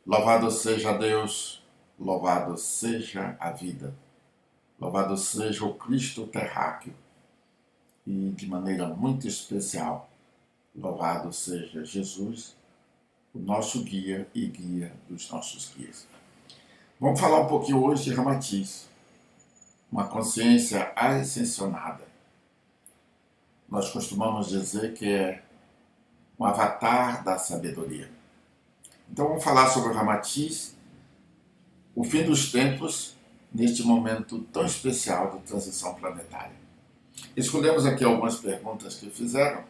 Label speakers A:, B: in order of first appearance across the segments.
A: Louvado seja Deus, louvado seja a vida, louvado seja o Cristo terráqueo e, de maneira muito especial, louvado seja Jesus, o nosso guia e guia dos nossos guias. Vamos falar um pouquinho hoje de Ramatiz, uma consciência ascensionada. Nós costumamos dizer que é um avatar da sabedoria. Então vamos falar sobre o Ramatiz, o fim dos tempos, neste momento tão especial de transição planetária. Escolhemos aqui algumas perguntas que fizeram,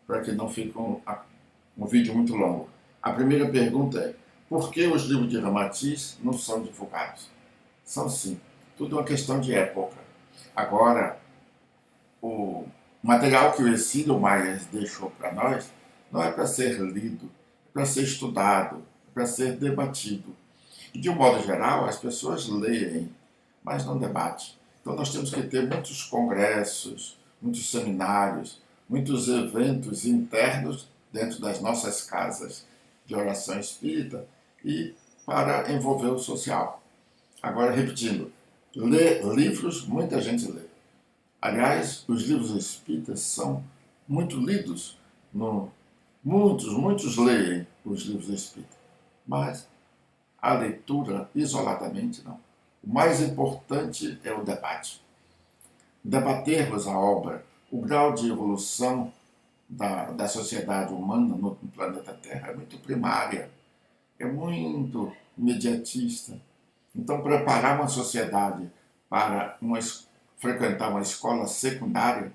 A: para que não fique um vídeo muito longo. A primeira pergunta é: por que os livros de Ramatiz não são divulgados? São sim, tudo uma questão de época. Agora, o material que o Exílio Myers deixou para nós não é para ser lido, é para ser estudado, é para ser debatido. E, de um modo geral, as pessoas leem, mas não debatem. Então, nós temos que ter muitos congressos, muitos seminários, muitos eventos internos dentro das nossas casas de oração espírita e para envolver o social. Agora, repetindo, ler livros, muita gente lê. Aliás, os livros espíritas são muito lidos. Muitos leem os livros espíritas. Mas a leitura isoladamente não. O mais importante é o debate. Debatermos a obra, o grau de evolução da sociedade humana no planeta Terra é muito primária, é muito imediatista. Então, preparar uma sociedade para frequentar uma escola secundária,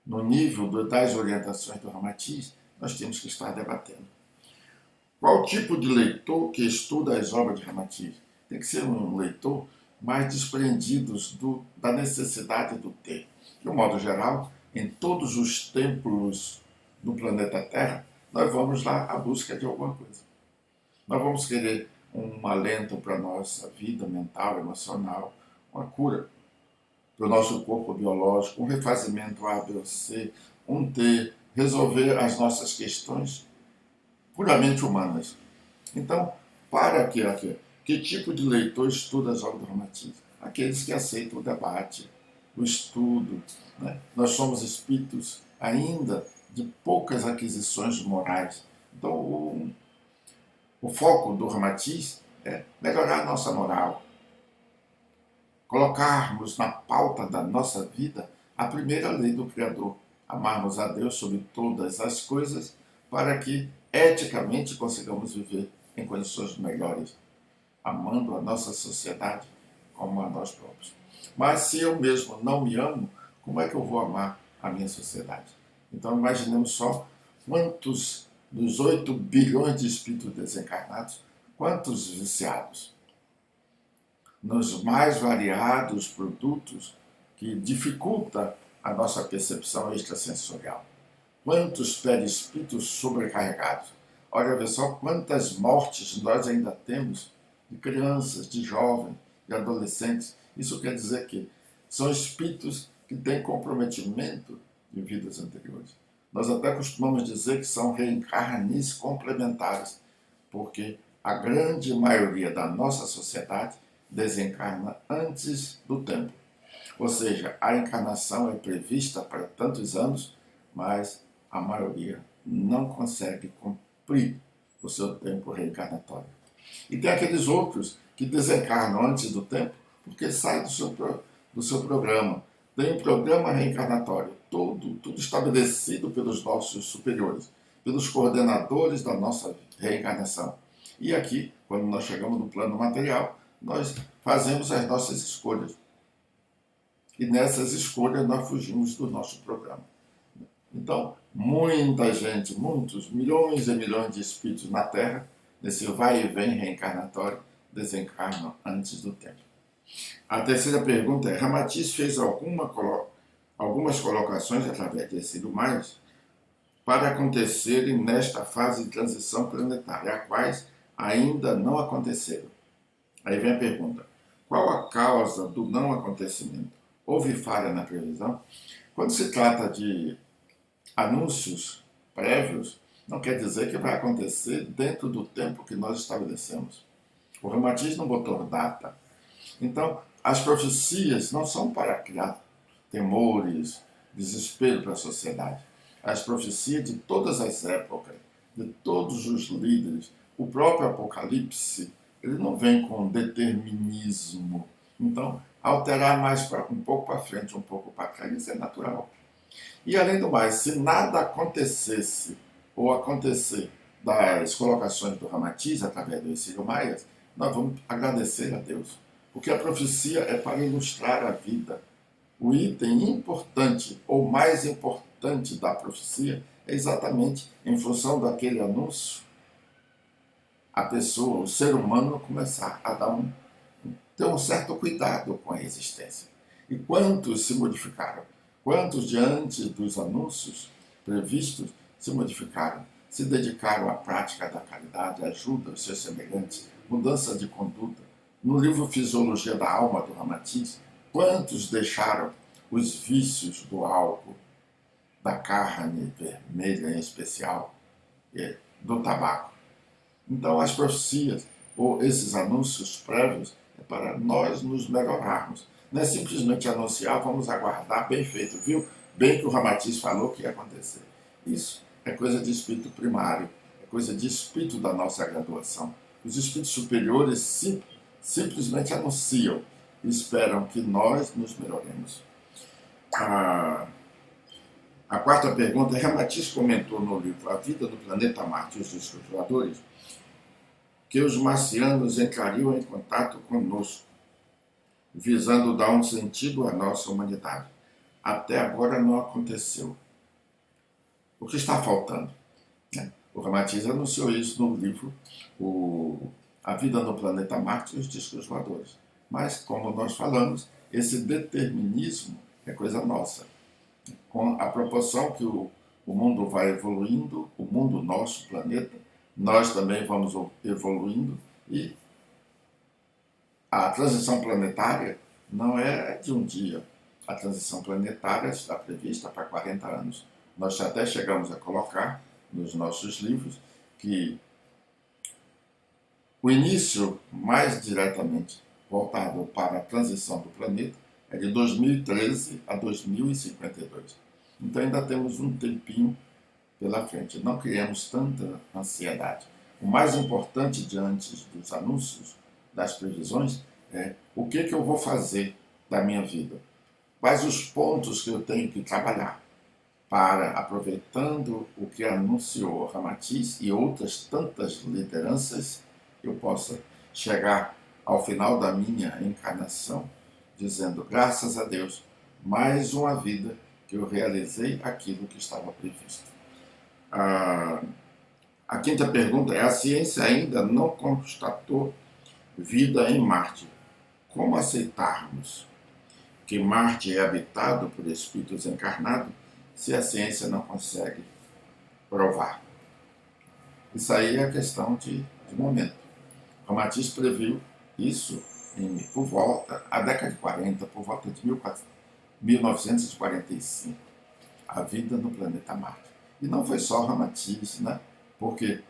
A: no nível das orientações do Ramatiz, nós temos que estar debatendo. Qual tipo de leitor que estuda as obras de Ramatiz? Tem que ser um leitor mais desprendido da necessidade do ter. De um modo geral, em todos os templos do planeta Terra, nós vamos lá à busca de alguma coisa. Nós vamos querer um alento para a nossa vida mental, emocional, uma cura para o nosso corpo biológico, um refazimento A, B ou C, um T, resolver as nossas questões puramente humanas. Então, que tipo de leitor estuda as obras do Ramatiz? Aqueles que aceitam o debate, o estudo. Né? Nós somos espíritos ainda de poucas aquisições morais. Então, o foco do Ramatiz é melhorar a nossa moral, colocarmos na pauta da nossa vida a primeira lei do Criador, amarmos a Deus sobre todas as coisas, para que eticamente consigamos viver em condições melhores, amando a nossa sociedade como a nós próprios. Mas se eu mesmo não me amo, como é que eu vou amar a minha sociedade? Então imaginemos só quantos dos 8 bilhões de espíritos desencarnados, quantos viciados nos mais variados produtos que dificulta a nossa percepção extrasensorial. Quantos perispíritos sobrecarregados. Olha, vê só quantas mortes nós ainda temos de crianças, de jovens, de adolescentes. Isso quer dizer que são espíritos que têm comprometimento de vidas anteriores. Nós até costumamos dizer que são reencarnes complementares, porque a grande maioria da nossa sociedade desencarna antes do tempo. Ou seja, a encarnação é prevista para tantos anos, mas a maioria não consegue cumprir o seu tempo reencarnatório. E tem aqueles outros que desencarnam antes do tempo porque saem do seu programa. Tem um programa reencarnatório, tudo estabelecido pelos nossos superiores, pelos coordenadores da nossa reencarnação. E aqui, quando nós chegamos no plano material, nós fazemos as nossas escolhas. E nessas escolhas nós fugimos do nosso programa. Então, muita gente, muitos, milhões e milhões de espíritos na Terra, nesse vai e vem reencarnatório, desencarnam antes do tempo. A terceira pergunta é: Ramatiz fez algumas colocações através de Exílio Myers para acontecerem nesta fase de transição planetária, a quais ainda não aconteceram. Aí vem a pergunta: qual a causa do não acontecimento? Houve falha na previsão? Quando se trata de anúncios prévios, não quer dizer que vai acontecer dentro do tempo que nós estabelecemos. O Ramatiz não botou data. Então, as profecias não são para criar temores, desespero para a sociedade. As profecias de todas as épocas, de todos os líderes, o próprio Apocalipse, ele não vem com determinismo. Então, alterar mais um pouco para frente, um pouco para trás, isso é natural. E além do mais, se nada acontecesse ou acontecer das colocações do Ramatiz através do Ercílio Maia, nós vamos agradecer a Deus. Porque a profecia é para ilustrar a vida. O item importante ou mais importante da profecia é exatamente em função daquele anúncio, a pessoa, o ser humano, começar a ter um certo cuidado com a existência. E quantos se modificaram? Quantos, diante dos anúncios previstos, se modificaram? Se dedicaram à prática da caridade, ajuda aos seus semelhantes, mudança de conduta. No livro Fisiologia da Alma, do Ramatiz, quantos deixaram os vícios do álcool, da carne vermelha em especial, do tabaco? Então, as profecias, ou esses anúncios prévios, é para nós nos melhorarmos. Não é simplesmente anunciar, vamos aguardar, bem feito, viu? Bem que o Ramatiz falou que ia acontecer. Isso é coisa de espírito primário, é coisa de espírito da nossa graduação. Os espíritos superiores simplesmente anunciam e esperam que nós nos melhoremos. A quarta pergunta, Ramatiz comentou no livro A Vida no Planeta Marte e os Discos Voadores que os marcianos entrariam em contato conosco, visando dar um sentido à nossa humanidade. Até agora não aconteceu. O que está faltando? O Ramatiz anunciou isso no livro A Vida no Planeta Marte e os Discos Voadores. Mas, como nós falamos, esse determinismo é coisa nossa. Com a proporção que o mundo vai evoluindo, o mundo, nosso planeta, nós também vamos evoluindo e a transição planetária não é de um dia. A transição planetária está prevista para 40 anos. Nós até chegamos a colocar nos nossos livros que o início mais diretamente voltado para a transição do planeta é de 2013 a 2052. Então ainda temos um tempinho pela frente. Não criamos tanta ansiedade. O mais importante diante dos anúncios, das previsões, é o que eu vou fazer da minha vida. Quais os pontos que eu tenho que trabalhar para, aproveitando o que anunciou Ramatiz e outras tantas lideranças, eu possa chegar ao final da minha encarnação dizendo, graças a Deus, mais uma vida que eu realizei aquilo que estava previsto. A quinta pergunta é: a ciência ainda não constatou vida em Marte. Como aceitarmos que Marte é habitado por espíritos encarnados se a ciência não consegue provar? Isso aí é questão de momento. Ramatiz previu isso por volta, a década de 40, por volta de 1945, a vida no planeta Marte. E não foi só Ramatiz, né? Porque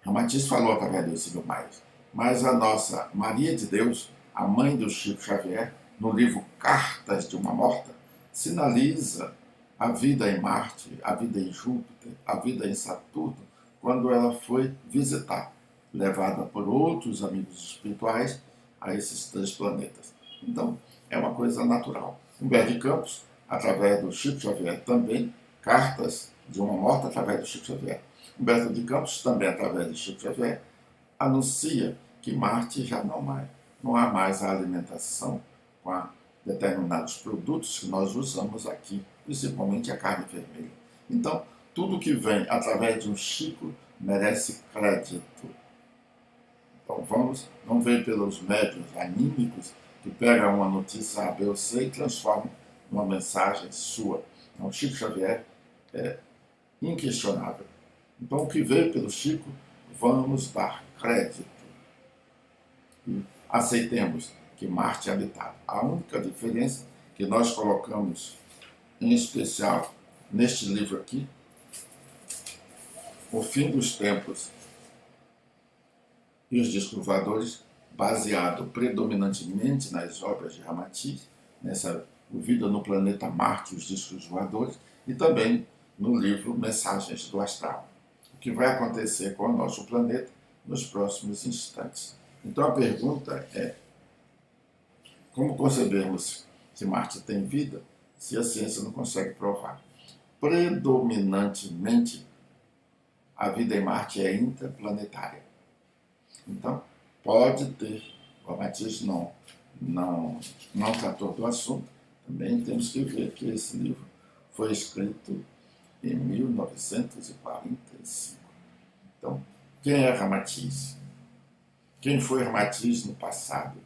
A: Ramatiz falou através do Ercílio Maia, mas a nossa Maria de Deus, a mãe do Chico Xavier, no livro Cartas de uma Morta, sinaliza a vida em Marte, a vida em Júpiter, a vida em Saturno, quando ela foi visitar, levada por outros amigos espirituais a esses 3 planetas. Então, é uma coisa natural. Humberto de Campos, através do Chico Xavier também, Cartas de uma Morta através do Chico Xavier. Humberto de Campos, também através do Chico Xavier, anuncia que Marte já não há mais a alimentação com determinados produtos que nós usamos aqui, principalmente a carne vermelha. Então, tudo que vem através de um Chico merece crédito. Então vamos ver pelos médiuns anímicos que pegam uma notícia A, B ou C e transformam numa mensagem sua. Então, o Chico Xavier é inquestionável. Então, o que veio pelo Chico, vamos dar crédito. E aceitemos que Marte é habitado. A única diferença que nós colocamos, em especial neste livro aqui, o fim dos tempos e os discos voadores, baseado predominantemente nas obras de Ramatiz, nessa Vida no Planeta Marte e os Discos Voadores, e também no livro Mensagens do Astral. O que vai acontecer com o nosso planeta nos próximos instantes. Então a pergunta é: como concebermos que Marte tem vida se a ciência não consegue provar? Predominantemente, a vida em Marte é interplanetária. Então, pode ter, o Ramatiz não tratou do assunto. Também temos que ver que esse livro foi escrito em 1945. Então, quem é Ramatiz? Quem foi Ramatiz no passado?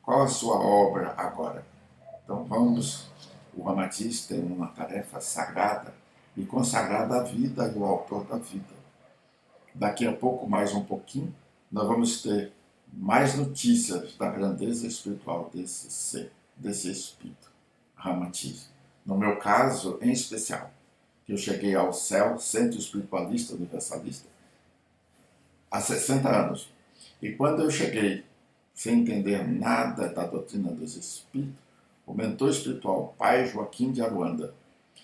A: Qual a sua obra agora? Então o Ramatiz tem uma tarefa sagrada e consagrada à vida e ao autor da vida. Daqui a pouco, mais um pouquinho, nós vamos ter mais notícias da grandeza espiritual desse ser, desse espírito, Ramatiz. No meu caso, em especial, que eu cheguei ao céu, centro espiritualista universalista, há 60 anos. E quando eu cheguei, sem entender nada da doutrina dos espíritos, o mentor espiritual Pai Joaquim de Aruanda,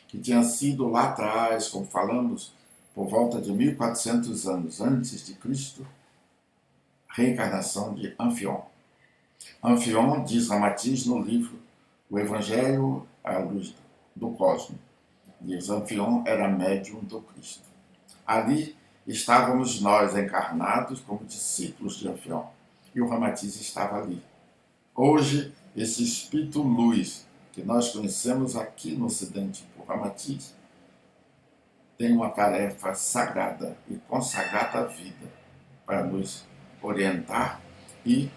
A: que tinha sido lá atrás, como falamos, por volta de 1400 anos antes de Cristo, reencarnação de Anfion. Anfion, diz Ramatiz no livro O Evangelho à Luz do Cosmo. Diz, Anfion era médium do Cristo. Ali estávamos nós encarnados como discípulos de Anfion. E o Ramatiz estava ali. Hoje, esse Espírito Luz, que nós conhecemos aqui no Ocidente por Ramatiz, tem uma tarefa sagrada e consagrada à vida para nos orientar e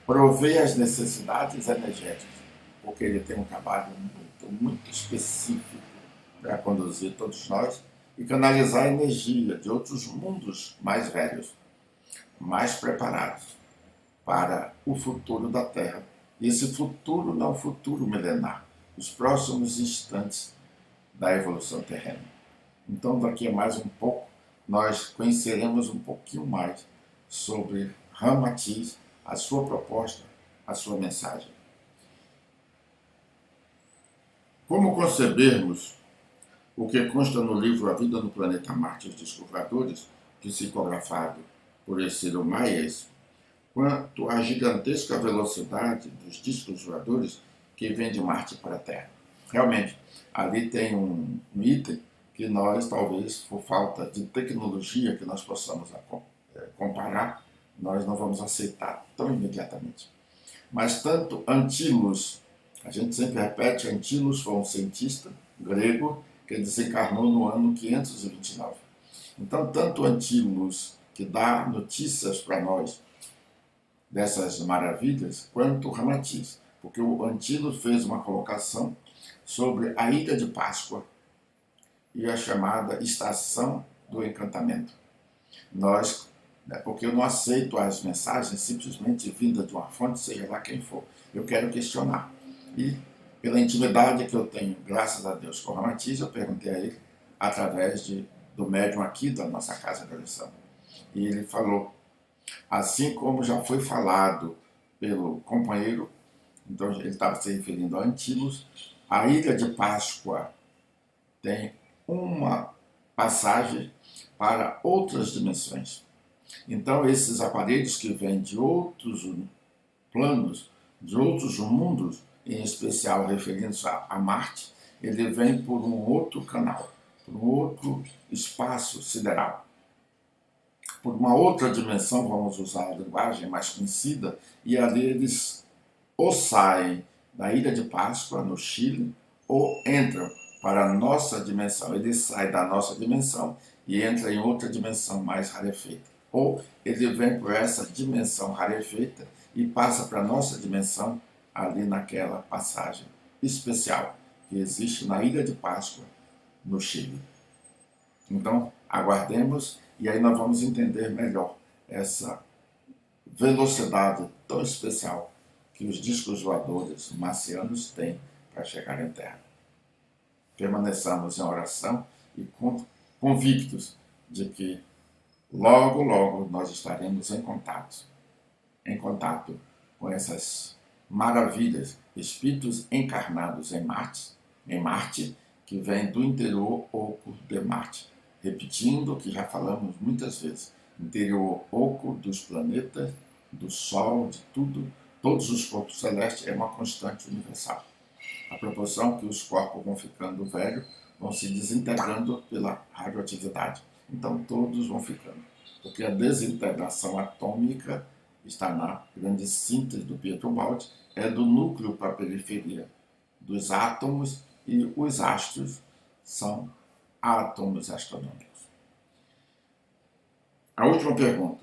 A: prover as necessidades energéticas, porque ele tem um trabalho muito específico para conduzir todos nós e canalizar a energia de outros mundos mais velhos, mais preparados para o futuro da Terra. E esse futuro não é um futuro milenar, os próximos instantes da evolução terrena. Então, daqui a mais um pouco, nós conheceremos um pouquinho mais sobre Ramatiz, a sua proposta, a sua mensagem. Como concebermos o que consta no livro A Vida no Planeta Marte e os Discos Voadores, psicografado por Ercílio Maes, quanto à gigantesca velocidade dos discos voadores que vêm de Marte para a Terra? Realmente, ali tem um item que nós, talvez, por falta de tecnologia que nós possamos comparar, nós não vamos aceitar tão imediatamente. Mas tanto Antílus, a gente sempre repete, Antílus foi um cientista grego que desencarnou no ano 529. Então, tanto Antílus, que dá notícias para nós dessas maravilhas, quanto Ramatiz, porque o Antílus fez uma colocação sobre a Ilha de Páscoa e a chamada Estação do Encantamento. Porque eu não aceito as mensagens simplesmente vindas de uma fonte, seja lá quem for. Eu quero questionar. E pela intimidade que eu tenho, graças a Deus, com o Ramatiz, eu perguntei a ele, através do médium aqui da nossa casa de oração. E ele falou, assim como já foi falado pelo companheiro, então ele estava se referindo a Antílus, a Ilha de Páscoa tem uma passagem para outras dimensões. Então, esses aparelhos que vêm de outros planos, de outros mundos, em especial referindo-se a Marte, ele vem por um outro canal, por um outro espaço sideral, por uma outra dimensão, vamos usar a linguagem mais conhecida, e ali eles ou saem da Ilha de Páscoa, no Chile, ou entram para a nossa dimensão. Ele sai da nossa dimensão e entra em outra dimensão mais rarefeita. Ou ele vem por essa dimensão rarefeita e passa para a nossa dimensão ali naquela passagem especial que existe na Ilha de Páscoa, no Chile. Então, aguardemos e aí nós vamos entender melhor essa velocidade tão especial que os discos voadores marcianos têm para chegar em Terra. Permaneçamos em oração e convictos de que logo, logo nós estaremos em contato com essas maravilhas, espíritos encarnados em Marte, que vem do interior oco de Marte. Repetindo o que já falamos muitas vezes, interior oco dos planetas, do Sol, de tudo, todos os corpos celestes é uma constante universal. A proporção que os corpos vão ficando velhos, vão se desintegrando pela radioatividade. Então todos vão ficando, porque a desintegração atômica está na grande síntese do Pietro Baldi, é do núcleo para a periferia dos átomos, e os astros são átomos astronômicos. A última pergunta.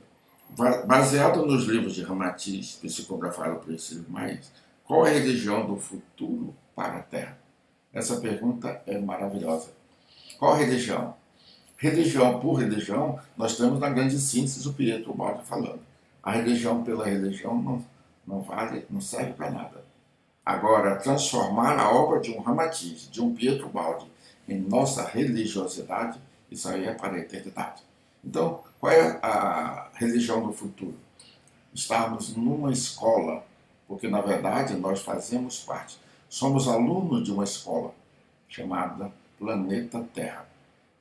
A: Baseado nos livros de Ramatiz, psicografado por esse mais, qual é a religião do futuro para a Terra? Essa pergunta é maravilhosa. Qual religião? Religião por religião, nós temos na grande síntese o Pietro Baldi falando. A religião pela religião não vale, não serve para nada. Agora, transformar a obra de um Ramatiz, de um Pietro Baldi, em nossa religiosidade, isso aí é para a eternidade. Então, qual é a religião do futuro? Estarmos numa escola, porque na verdade nós fazemos parte. Somos alunos de uma escola chamada Planeta Terra.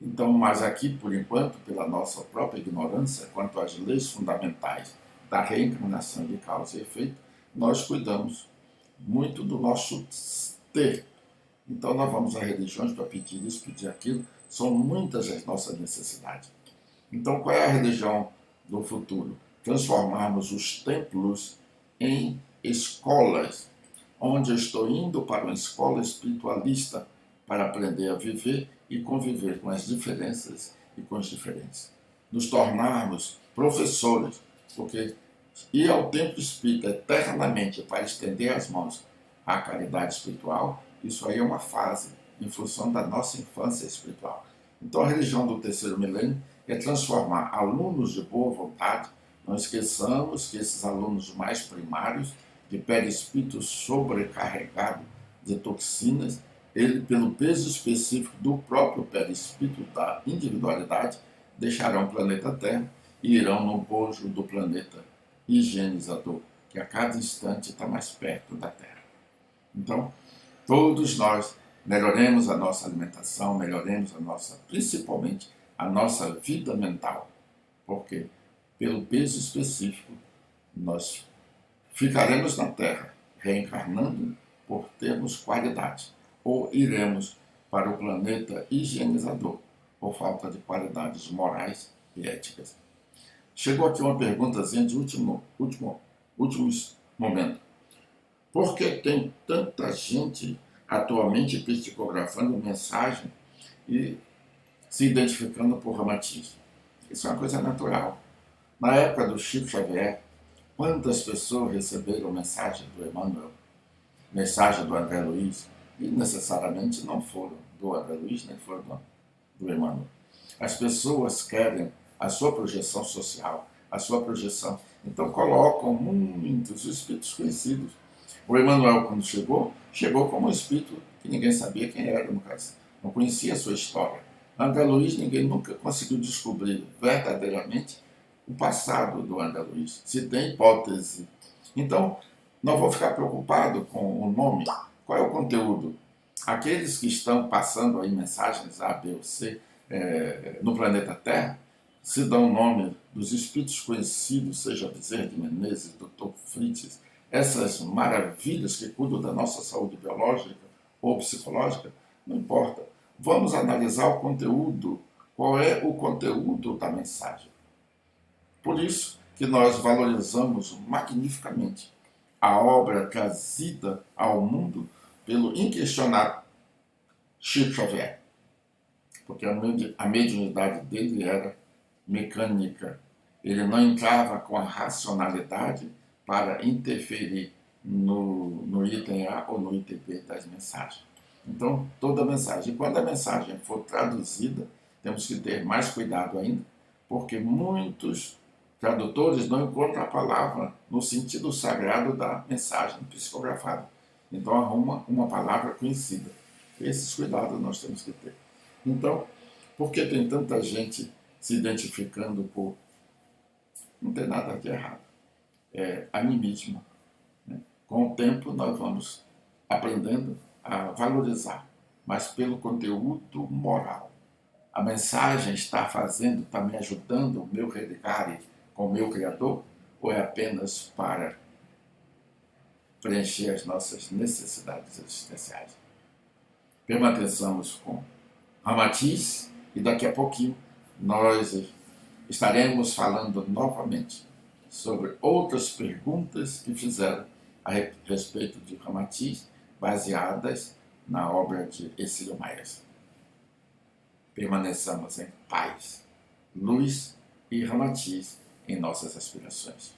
A: Então, mas aqui, por enquanto, pela nossa própria ignorância quanto às leis fundamentais da reencarnação de causa e efeito, nós cuidamos muito do nosso ter. Então, nós vamos a religiões para pedir isso, pedir aquilo, são muitas as nossas necessidades. Então, qual é a religião do futuro? Transformarmos os templos em escolas, onde eu estou indo para uma escola espiritualista para aprender a viver e conviver com as diferenças e com os diferentes. Nos tornarmos professores, porque ir ao templo espírita eternamente para estender as mãos à caridade espiritual, isso aí é uma fase em função da nossa infância espiritual. Então a religião do terceiro milênio é transformar alunos de boa vontade. Não esqueçamos que esses alunos mais primários, de perispírito sobrecarregado de toxinas, ele, pelo peso específico do próprio perispírito da individualidade, deixarão o planeta Terra e irão no bojo do planeta higienizador, que a cada instante está mais perto da Terra. Então, todos nós melhoremos a nossa alimentação, melhoremos principalmente a nossa vida mental, porque pelo peso específico nós ficaremos na Terra reencarnando por termos qualidade, ou iremos para o planeta higienizador por falta de qualidades morais e éticas. Chegou aqui uma perguntazinha de últimos momentos. Por que tem tanta gente atualmente psicografando mensagem e se identificando por Ramatiz? Isso é uma coisa natural. Na época do Chico Xavier, quantas pessoas receberam mensagem do Emmanuel, mensagem do André Luiz, e necessariamente não foram do André Luiz, nem foram do Emmanuel. As pessoas querem a sua projeção social, a sua projeção. Então colocam muitos espíritos conhecidos. O Emmanuel, quando chegou como um espírito que ninguém sabia quem era, no caso. Não conhecia a sua história. André Luiz, ninguém nunca conseguiu descobrir verdadeiramente o passado do André Luiz, se tem hipótese. Então, não vou ficar preocupado com o nome. Qual é o conteúdo? Aqueles que estão passando aí mensagens A, B ou C no planeta Terra, se dão o nome dos espíritos conhecidos, seja Bezerra de Menezes, Dr. Fritz, essas maravilhas que cuidam da nossa saúde biológica ou psicológica, não importa. Vamos analisar o conteúdo. Qual é o conteúdo da mensagem? Por isso que nós valorizamos magnificamente a obra trazida ao mundo pelo inquestionável Chico Xavier, porque a mediunidade dele era mecânica. Ele não entrava com a racionalidade para interferir no item A ou no item B das mensagens. Então, toda mensagem. E quando a mensagem for traduzida, temos que ter mais cuidado ainda, porque muitos tradutores não encontram a palavra no sentido sagrado da mensagem psicografada. Então, arruma uma palavra conhecida. Esses cuidados nós temos que ter. Então, por que tem tanta gente se identificando por... Não tem nada de errado. É animismo. Né? Com o tempo nós vamos aprendendo a valorizar, mas pelo conteúdo moral. A mensagem está fazendo, está me ajudando o meu religare com o meu Criador, ou é apenas para preencher as nossas necessidades existenciais? Permaneçamos com Ramatiz e daqui a pouquinho nós estaremos falando novamente sobre outras perguntas que fizeram a respeito de Ramatiz, baseadas na obra de Ercílio Maes. Permaneçamos em paz, luz e Ramatiz em nossas aspirações.